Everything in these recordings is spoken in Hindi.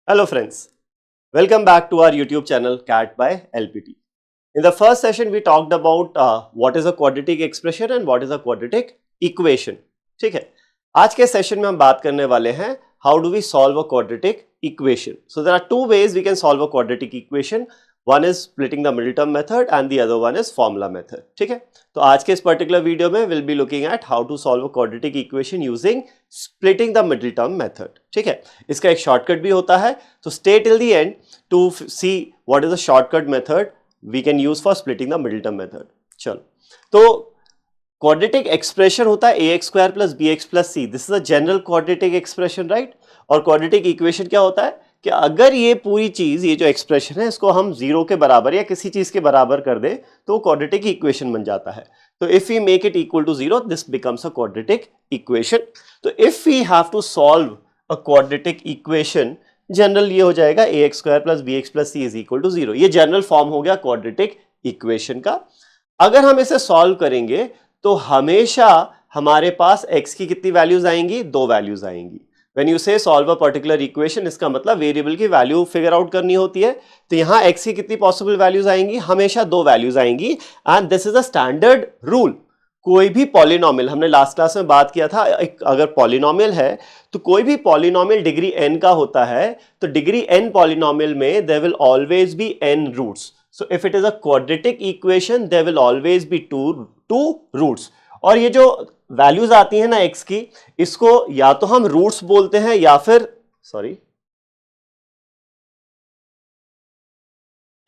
Hello friends, welcome back to our YouTube channel CAT by LPT. In the first session we talked about what is a quadratic expression and what is a quadratic equation. ठीक है, आज के सेशन में हम बात करने वाले हैं how do we solve a quadratic equation. So there are two ways we can solve a quadratic equation. One is splitting the middle term method and the other one is formula method. ठीक है, तो आज के इस पर्टिकुलर वीडियो में we'll be looking at how to solve a quadratic equation using splitting the middle term method. ठीक है, इसका एक शॉर्टकट भी होता है, तो stay till the end to see what is the shortcut method we can use for splitting the middle term method. चलो, तो क्वाड्रेटिक एक्सप्रेशन होता है ax square plus bx plus c. This is a general quadratic expression, right. और क्वाड्रेटिक इक्वेशन क्या होता है कि अगर ये पूरी चीज, ये जो एक्सप्रेशन है, इसको हम जीरो के बराबर या किसी चीज के बराबर कर दें तो क्वाड्रेटिक इक्वेशन बन जाता है. तो if we make it equal to zero this becomes a quadratic equation. तो if we have to solve a quadratic equation, general ये हो जाएगा ax square plus bx plus c is equal to zero. ये जनरल फॉर्म हो गया क्वाड्रेटिक इक्वेशन का. अगर हम इसे सॉल्व करेंगे तो हमेशा हमारे पास x की कितनी वैल्यूज आएंगी? दो वैल्यूज आएंगी. When you say solve a particular equation, इसका मतलब वेरिएबल की वैल्यू फिगर आउट करनी होती है. तो यहां x की कितनी पॉसिबल वैल्यूज आएंगी? हमेशा दो वैल्यूज आएंगी. And this is a standard rule. कोई भी पॉलिनोमियल, हमने लास्ट क्लास में बात किया था, अगर पॉलिनोमियल है तो कोई भी पॉलिनोमियल डिग्री n का होता है, तो डिग्री n पॉलिनोमियल में there will always be n roots. So if it is a quadratic equation, there will always be two roots. और ये जो वैल्यूज आती है ना x की, इसको या तो हम रूट्स बोलते हैं या फिर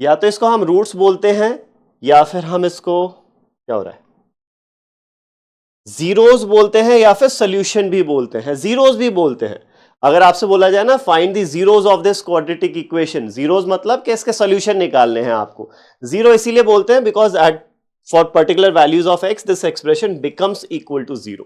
या तो इसको हम रूट्स बोलते हैं या फिर हम इसको, क्या हो रहा है, जीरोस बोलते हैं या फिर सोल्यूशन भी बोलते हैं, जीरोस भी बोलते हैं. अगर आपसे बोला जाए ना find the zeros of this quadratic equation, zeros मतलब कि इसके सॉल्यूशन निकालने हैं आपको. जीरो इसीलिए बोलते हैं because at for particular values of x this expression becomes equal to zero.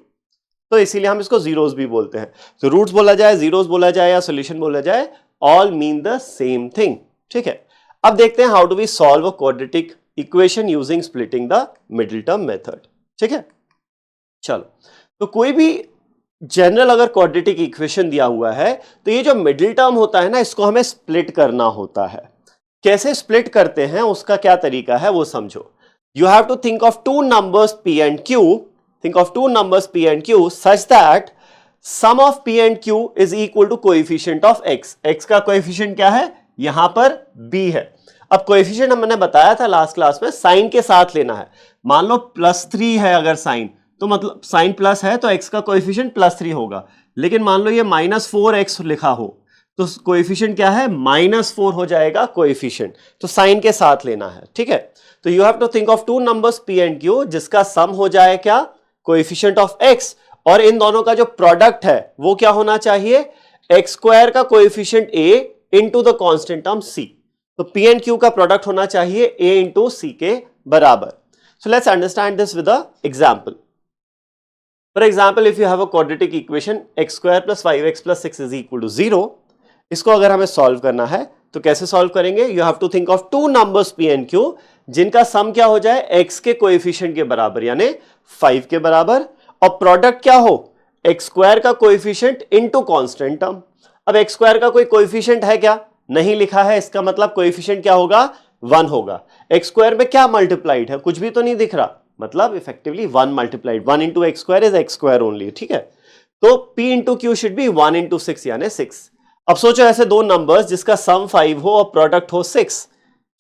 तो इसीलिए हम इसको जीरोस भी बोलते हैं. तो रूट्स बोला जाए, जीरोस बोला जाए या सॉल्यूशन बोला जाए, all mean the same thing. ठीक है, अब देखते हैं how do we solve a quadratic equation using splitting the middle term method. ठीक है, चलो, तो कोई भी जनरल अगर क्वाड्रेटिक इक्वेशन दिया हुआ है तो ये जो मिडिल टर्म होता है ना, इसको हमें स्प्लिट करना होता है. कैसे स्प्लिट करते हैं, उसका क्या तरीका है वो समझो. You have to think of two numbers p and q. Think of two numbers p and q such that sum of p and q is equal to coefficient of x. x का कोएफिशिएंट क्या है? यहां पर b है. अब कोएफिशिएंट हमने बताया था लास्ट क्लास में, साइन के साथ लेना है. मान लो +3 है अगर साइन, तो मतलब साइन प्लस है तो x का कोएफिशिएंट +3 होगा. लेकिन मान लो ये -4x लिखा हो तो कोएफिशिएंट क्या है? -4 हो जाएगा कोएफिशिएंट. तो साइन के साथ लेना है. ठीक है, तो you have to think of two numbers p and q जिसका सम हो जाए क्या? Coefficient of x. और इन दोनों का जो प्रोडक्ट है वो क्या होना चाहिए? x स्क्वायर का coefficient a into the constant term c. तो p and q का प्रोडक्ट होना चाहिए a इंटू c के बराबर. So let's understand this with a example. For example, if you have a quadratic equation x square plus 5x plus 6 is equal to 0, इसको अगर हमें सॉल्व करना है तो कैसे सॉल्व करेंगे? You have to think of two numbers p and q जिनका सम क्या हो जाए? x के कोएफिशिएंट के बराबर यानी 5 के बराबर, और प्रोडक्ट क्या हो? x स्क्वायर का कोएफिशिएंट इनटू कांस्टेंट टर्म. अब x स्क्वायर का कोई कोएफिशिएंट है क्या? नहीं लिखा है, इसका मतलब कोएफिशिएंट क्या होगा? 1 होगा. x स्क्वायर में क्या मल्टीप्लाइड है? कुछ भी तो नहीं दिख रहा, मतलब effectively 1 multiplied. 1 into x square is x square only. ठीक है, तो p into Q should be 1 into 6 यानी 6. अब सोचो ऐसे दो नंबर्स जिसका सम 5 हो और प्रोडक्ट हो 6.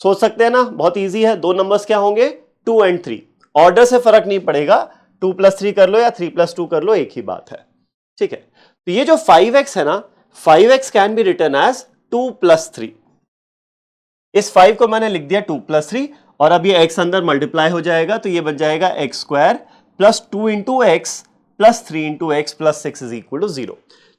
सोच सकते हैं ना, बहुत इजी है. दो नंबर्स क्या होंगे? 2 and 3. ऑर्डर से फर्क नहीं पड़ेगा, 2 + 3 कर लो या 3 + 2 कर लो, एक ही बात है. ठीक है, तो ये जो 5x है ना, 5x can be written as 2 + 3. इस 5 को मैंने लिख दिया 2 + 3, और अब ये x अंदर मल्टीप्लाई हो जाएगा तो ये बन जाएगा x square plus 2 into x plus 3 into x plus 6 is equal to 0.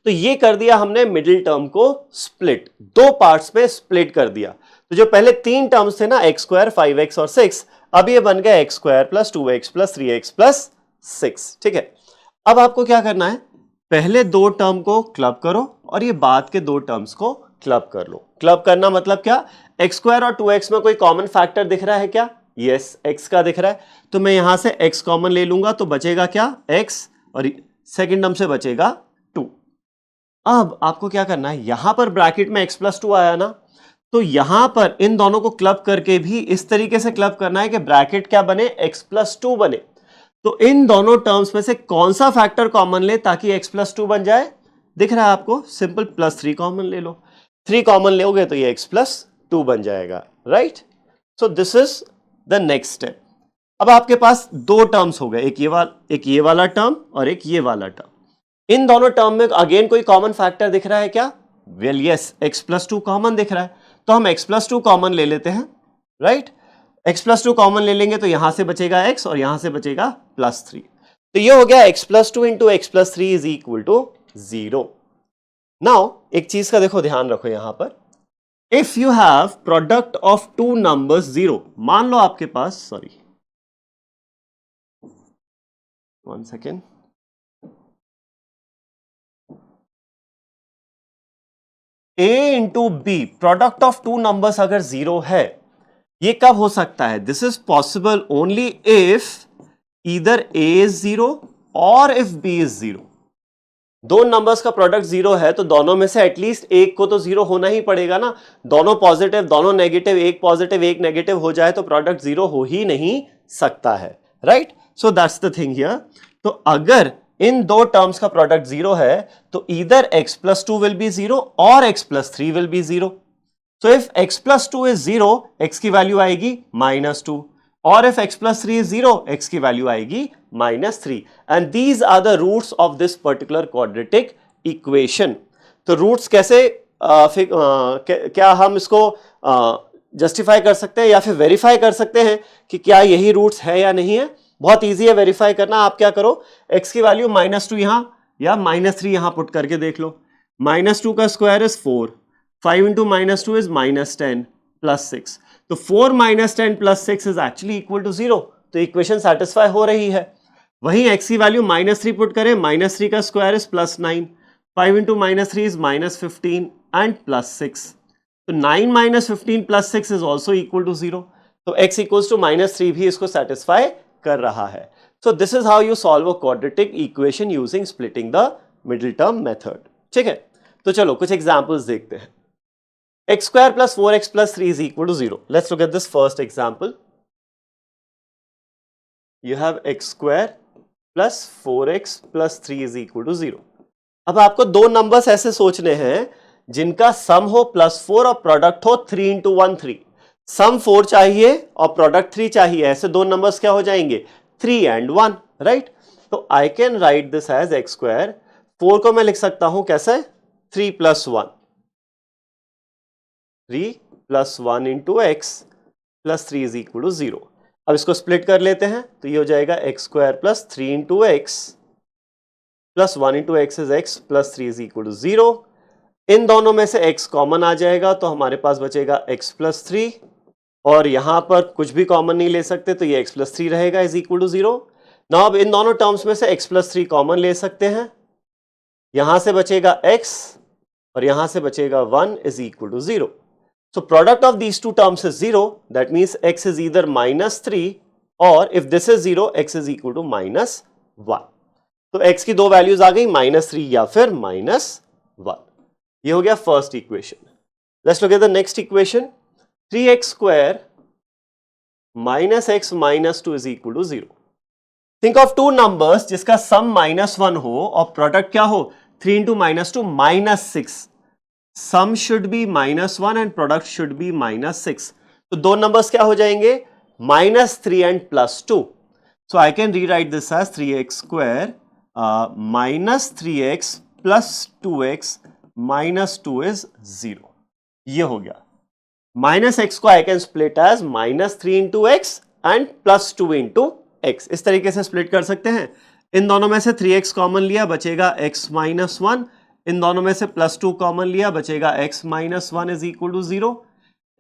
तो ये कर दिया हमने मिडिल टर्म को स्प्लिट, दो पार्ट्स में स्प्लिट कर दिया. तो जो पहले तीन टर्म्स थे ना, x स्क्वायर, 5x और 6, अब ये बन गया x square plus 2x plus 3x plus 6. ठीक है, अब आपको क्या करना है? पहले दो टर्म को क्लब करो और ये बाद के दो टर्म्स को क्लब कर लो. क्लब करना मतलब क्या? एक्स स्क्वायर और 2x में कोई कॉमन फैक्टर दिख रहा है क्या? यस, x का दिख रहा है. तो मैं यहां से x कॉमन ले लूंगा तो बचेगा क्या? x, और सेकंड टर्म से बचेगा 2. अब आपको क्या करना है, यहां पर ब्रैकेट में x+2 आया ना, तो यहां पर इन दोनों को क्लब करके भी इस तरीके से क्लब करना है कि ब्रैकेट क्या बने, x+2 बने। तो इन दोनों टर्म्स में से कौन सा फैक्टर कॉमन ले ताकि x+2 बन जाए, दिख रहा है आपको, सिंपल +3 कॉमन ले लो, 3 कॉमन लोगे तो ये x+2 बन जाएगा, right. So this is the next step. अब आपके पास दो टर्म्स हो गए, एक ये वाला टर्म और एक ये वाला टर्म। इन दोनों टर्म में अगेन कोई कॉमन फैक्टर दिख रहा है क्या, वेल यस, x+2 कॉमन दिख रहा है, तो हम x+2 कॉमन ले लेते हैं, राइट। x+2 कॉमन ले लेंगे तो यहां से बचेगा x और यहां से बचेगा +3, तो ये हो गया x+2 into x+3 is equal to 0। Now एक चीज का देखो ध्यान रखो यहां पर, if you have product of two numbers 0, मान लो आपके पास, sorry 1 second, a into B, product of two numbers अगर 0 है, ये कब हो सकता है, this is possible only if either a is 0 और इफ b इज 0। दो नंबर्स का प्रोडक्ट 0 है तो दोनों में से एटलीस्ट एक को तो 0 होना ही पड़ेगा ना, दोनों पॉजिटिव दोनों नेगेटिव, एक पॉजिटिव एक नेगेटिव हो जाए तो प्रोडक्ट 0 हो ही नहीं सकता है, right. So that's the thing here. तो अगर इन दो टर्म्स का प्रोडक्ट 0 है तो ईदर x+2 विल बी 0 और x+3 will be 0। So if x+2 is 0, x की वैल्यू आएगी -2, और if x+3 is 0, x की वैल्यू आएगी -3, and these are the roots of this particular quadratic equation। तो रूट्स कैसे क्या हम इसको जस्टिफाई कर सकते हैं या फिर वेरीफाई कर सकते हैं कि क्या यही रूट्स है या नहीं है, बहुत इजी है वेरीफाई करना। आप क्या करो, x की वैल्यू -2 यहां या -3 यहां पुट करके देख लो, -2 का square is 4, 5 into -2 is -10 plus 6, तो 4 - 10 plus 6 is actually equal to 0, तो इक्वेशन सेटिस्फाई हो रही है। वहीं x की वैल्यू -3 पुट करें, -3 का square is +9, 5 into -3 is -15 and +6, तो 9 - 15 plus 6 is also equal to 0, तो x equals to -3 भी इसको सेटिस्फाई कर रहा है। So this is how you solve a quadratic equation using splitting the middle term method। ठीक है, तो चलो कुछ एग्जांपल्स देखते हैं। x square plus 4x plus 3 is equal to 0. Let's look at this first example. You have x square plus 4x plus 3 is equal to 0. अब आपको दो नंबर्स ऐसे सोचने हैं जिनका सम हो +4 और प्रोडक्ट हो 3 into 1 3। सम 4 चाहिए और प्रोडक्ट 3 चाहिए, ऐसे दो नंबर्स क्या हो जाएंगे, 3 and 1, राइट। तो I can write this as x square, 4 को मैं लिख सकता हूं कैसे, 3 + 1, 3 + 1 into x plus 3 is equal to 0। अब इसको स्प्लिट कर लेते हैं तो ये हो जाएगा x square plus 3 into x plus 1 into x is x plus 3 is equal to 0। इन दोनों में से x कॉमन आ जाएगा तो हमारे पास बचेगा x plus 3, और यहां पर कुछ भी कॉमन नहीं ले सकते तो ये x plus 3 रहेगा इज इक्वल टू 0। नाउ अब इन दोनों टर्म्स में से x plus 3 कॉमन ले सकते हैं, यहां से बचेगा x और यहां से बचेगा 1 is equal to 0। So product of these two terms is 0, that means x is either -3 or if this is 0, x is equal to -1। तो x की दो वैल्यूज आ गई, -3 या फिर -1। ये हो गया first equation. Let's look at the next equation, 3x square -x - 2 is equal to 0। Think of two numbers जिसका सम -1 हो और प्रोडक्ट क्या हो, 3 into -2 -6। Sum should be -1 and product should be -6, तो दो नंबर्स क्या हो जाएंगे, -3 and +2। So I can rewrite this as 3x square -3x plus 2x minus 2 is 0। ये हो गया। -x को I can split as -3 into x and +2 into x, इस तरीके से स्प्लिट कर सकते हैं। इन दोनों में से 3x कॉमन लिया, बचेगा x - 1। इन दोनों में से +2 कॉमन लिया, बचेगा x - 1 इज इक्वल टू 0।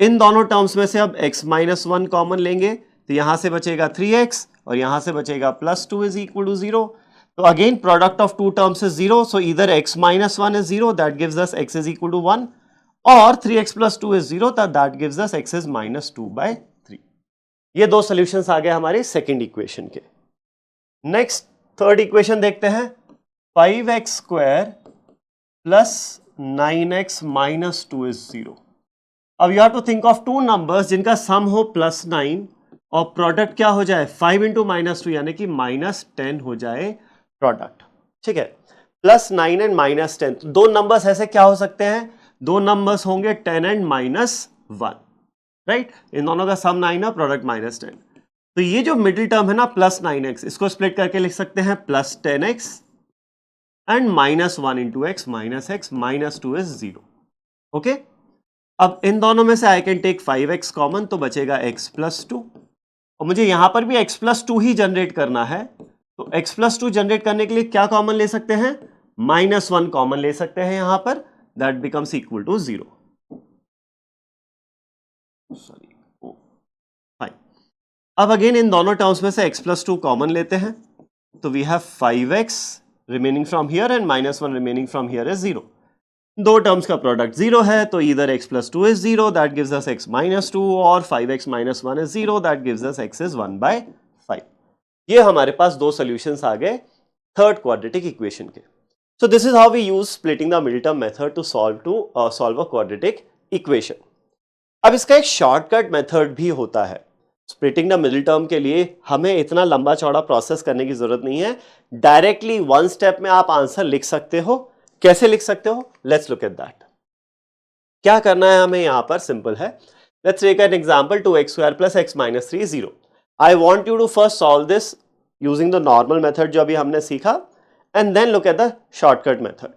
इन दोनों टर्म्स में से अब x - 1 कॉमन लेंगे तो यहां से बचेगा 3x और यहां से बचेगा +2 इज इक्वल टू 0। तो again product of two terms is 0, so इधर x - 1 इज 0, that gives us x is equal to 1, और 3x + 2 is 0, that gives us x is -2/3। ये दो सॉल्यूशंस आ गए हमारे सेकंड इक्वेशन के। नेक्स्ट थर्ड इक्वेशन देखते हैं, 5x square plus 9x minus 2 is 0। अब you have to think of two numbers जिनका सम हो +9 और प्रोडक्ट क्या हो जाए 5 इंटू -2 यानी कि -10 हो जाए प्रोडक्ट। ठीक है, +9 एंड -10, दो नंबर्स ऐसे क्या हो सकते हैं, दो नंबर्स होंगे 10 एंड -1, राइट। इन दोनों का सम 9 है, प्रोडक्ट -10। तो ये जो मिडिल टर्म है ना +9x, इसको स्प्लिट करके लिख सकते हैं +10x and -1 into x -x -2 is 0। Okay, अब इन दोनों में से I can take 5x common, तो बचेगा x + 2, और मुझे यहां पर भी x + 2 ही जनरेट करना है। तो x + 2 जनरेट करने के लिए क्या कॉमन ले सकते हैं, -1 कॉमन ले सकते हैं यहां पर, that becomes equal to 0। Sorry, fine. अब अगेन इन दोनों टर्म्स में से x + 2 कॉमन लेते हैं, तो we have 5x remaining from here and -1 remaining from here is 0। दो टर्म्स का प्रोडक्ट 0 है, तो इधर x + 2 is 0, that gives us x - 2, और 5x - 1 इज 0, that gives us x is 1/5। ये हमारे पास दो सॉल्यूशंस आ गए थर्ड क्वाड्रेटिक इक्वेशन के। So this is how we use splitting the middle term method to solve a quadratic equation. अब इसका एक शॉर्टकट मेथड भी होता है। स्प्लिटिंग द मिडिल टर्म के लिए हमें इतना लंबा चौड़ा प्रोसेस करने की जरूरत नहीं है, डायरेक्टली वन स्टेप में आप आंसर लिख सकते हो। कैसे लिख सकते हो, लेट्स लुक एट दैट। क्या करना है हमें यहां पर, सिंपल है। Let's take an example, 2x² + x - 3 0। I want you to first solve this using the normal method जो अभी हमने सीखा, and then look at the shortcut method.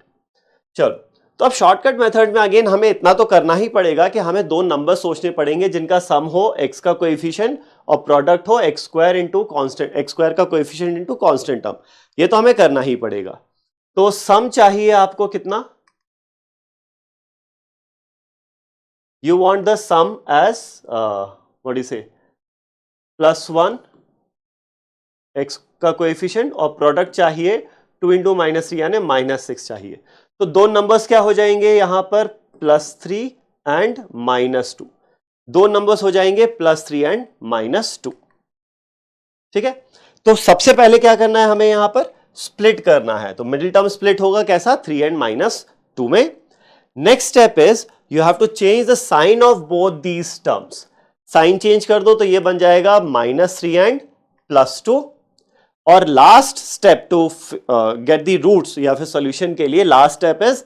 चलो, तो अब शॉर्टकट मेथड में अगेन हमें इतना तो करना ही पड़ेगा कि हमें दो नंबर सोचने पड़ेंगे जिनका सम हो x का कोएफिशिएंट और प्रोडक्ट हो x² इंटू कॉन्स्टेंट, x² का कोएफिशिएंट इंटू कॉन्स्टेंट टर्म। ये तो हमें करना ही पड़ेगा। तो सम चाहिए आपको कितना, you want the sum as what do you say, +1 x का कोएफिशिएंट और प्रोडक्ट चाहिए 2 इंटू -3 यानी -6 चाहिए। तो दो नंबर्स क्या हो जाएंगे यहां पर, +3 एंड -2। दो नंबर्स हो जाएंगे +3 एंड -2। ठीक है, तो सबसे पहले क्या करना है हमें यहां पर, स्प्लिट करना है। तो मिडिल टर्म स्प्लिट होगा कैसा, 3 एंड -2 में। Next step is you have to change the sign of both these terms. Sign change कर दो तो ये बन जाएगा -3 एंड +2। और last step to get the roots या फिर सॉल्यूशन के लिए last step is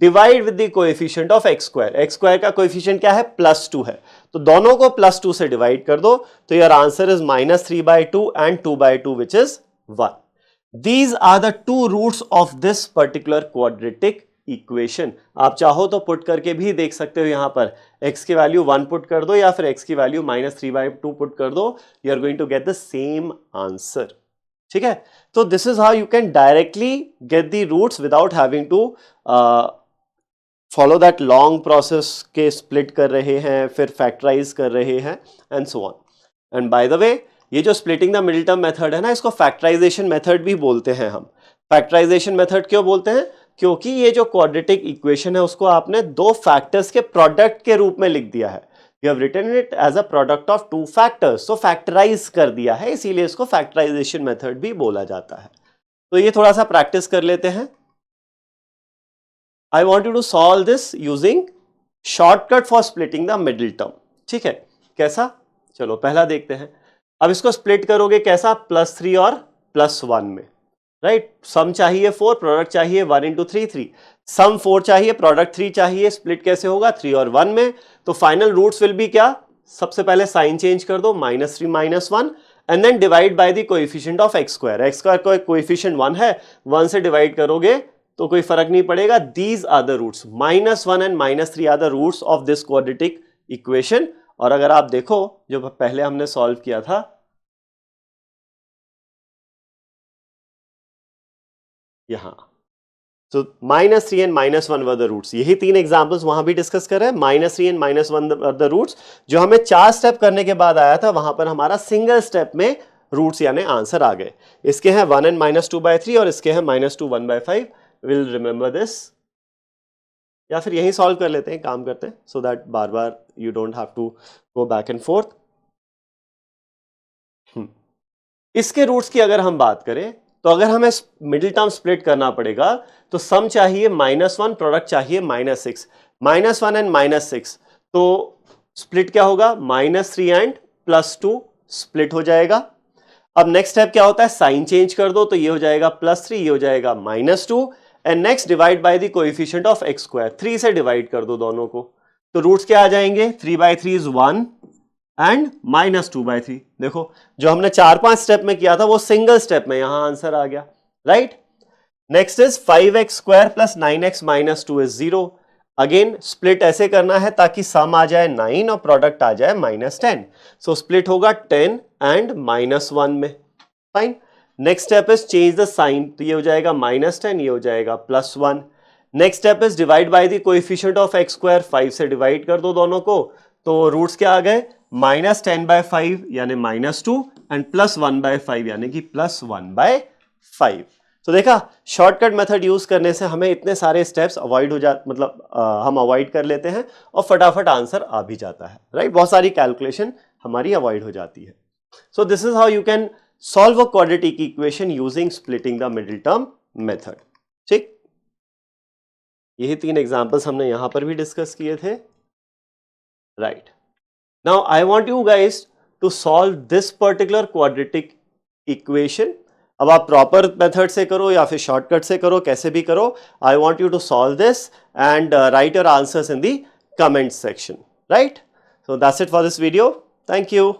divide with the coefficient of x²। x² का कोएफिशिएंट क्या है, +2 है, तो दोनों को +2 से डिवाइड कर दो, तो your answer is -3/2 and 2/2 which is 1। These are the two roots of this particular quadratic equation. आप चाहो तो पुट करके भी देख सकते हो, यहां पर x की वैल्यू 1 पुट कर दो या फिर x की वैल्यू -3/2 पुट कर दो, you are going to get the same answer. ठीक है, तो this is how you can directly get the roots without having to follow that long process के स्प्लिट कर रहे हैं, फिर फैक्टराइज कर रहे हैं and so on. And by the way, ये जो splitting the middle term method है ना, इसको फैक्टराइजेशन मेथड भी बोलते हैं हम। फैक्टराइजेशन मेथड क्यों बोलते हैं, क्योंकि ये जो क्वाड्रेटिक इक्वेशन है उसको आपने दो फैक्टर्स के प्रोडक्ट के रूप में लिख दिया है। You have written it as a product of two factors, तो फैक्टराइज कर दिया है, इसीलिए इसको फैक्टराइजेशन मेथड भी बोला जाता है। तो ये थोड़ा सा प्रैक्टिस कर लेते हैं। I want you to solve this using shortcut for splitting the middle term. ठीक है, कैसा, चलो पहला देखते हैं। अब इसको स्प्लिट करोगे कैसा, +3 और +1 में, राइट। सम चाहिए 4, प्रोडक्ट चाहिए 1 इंटू 3 3। सम 4 चाहिए, प्रोडक्ट 3 चाहिए, स्प्लिट कैसे होगा, 3 और 1 में। तो फाइनल रूट्स विल बी क्या, सबसे पहले साइन चेंज कर दो, -3 -1 and then divide by the coefficient of x²। x² का कोएफिशिएंट 1 है, 1 से डिवाइड करोगे तो कोई फर्क नहीं पड़ेगा। These are the roots, -1 and -3 are the roots of this quadratic equation. और अगर आप देखो जो पहले हमने सॉल्व किया था, यहां, तो -3 एंड -1 वर द रूट्स। यही तीन एग्जांपल्स वहां भी डिस्कस कर रहे हैं। -3 एंड -1 वर द रूट्स। जो हमें 4 स्टेप करने के बाद आया था, वहां पर हमारा सिंगल स्टेप में रूट्स यानी आंसर आ गए। इसके हैं 1 एंड -2/3 और इसके हैं -2 1/5। विल रिमेंबर दिस, या फिर यही सॉल्व कर लेते हैं, काम करते हैं, सो दैट बार बार you don't have to go back and forth. इसके रूट्स की अगर हम बात करें तो अगर हमें मिडिल टर्म स्प्लिट करना पड़ेगा तो सम चाहिए -1, प्रोडक्ट चाहिए -6, -1 एंड -6, तो स्प्लिट क्या होगा, -3 एंड +2 स्प्लिट हो जाएगा। अब नेक्स्ट स्टेप क्या होता है, साइन चेंज कर दो, तो ये हो जाएगा +3, ये हो जाएगा -2 and next divide by the coefficient of x square, 3 से डिवाइड कर दो दोनों को, तो रूट्स क्या आ जाएंगे, 3/3 इज 1 एंड -2/3। देखो जो हमने 4-5 स्टेप में किया था वो सिंगल स्टेप में यहां आंसर आ गया, right. Next is 5x square plus 9x -2 is 0। Again split ऐसे करना है ताकि सम आ जाए 9 और प्रोडक्ट आ जाए -10, सो स्प्लिट होगा 10 एंड -1 में, fine. Next step is change the sign, तो ये हो जाएगा -10, ये हो जाएगा +1। Next step is divide by the coefficient of x square, 5 से डिवाइड कर दो दोनों को, तो रूट्स क्या आ गए, -10/5 यानी -2 एंड +1/5 यानी कि +1/5। तो देखा, शॉर्टकट मेथड यूज करने से हमें इतने सारे स्टेप्स अवॉइड हो जा, मतलब हम अवॉइड कर लेते हैं और फटाफट आंसर आ भी जाता है, राइट। बहुत सारी कैलकुलेशन हमारी अवॉइड हो जाती है। सो this is how you can solve a quadratic equation using splitting the middle term method, ठीक। यही 3 एग्जांपल्स हमने यहां पर भी डिस्कस किए थे, right. Now I want you guys to solve this particular quadratic equation. अब आप प्रॉपर मेथड से करो या फिर शॉर्टकट से करो, कैसे भी करो, I want you to solve this and write your answers in the comment section, right. So that's it for this video, thank you.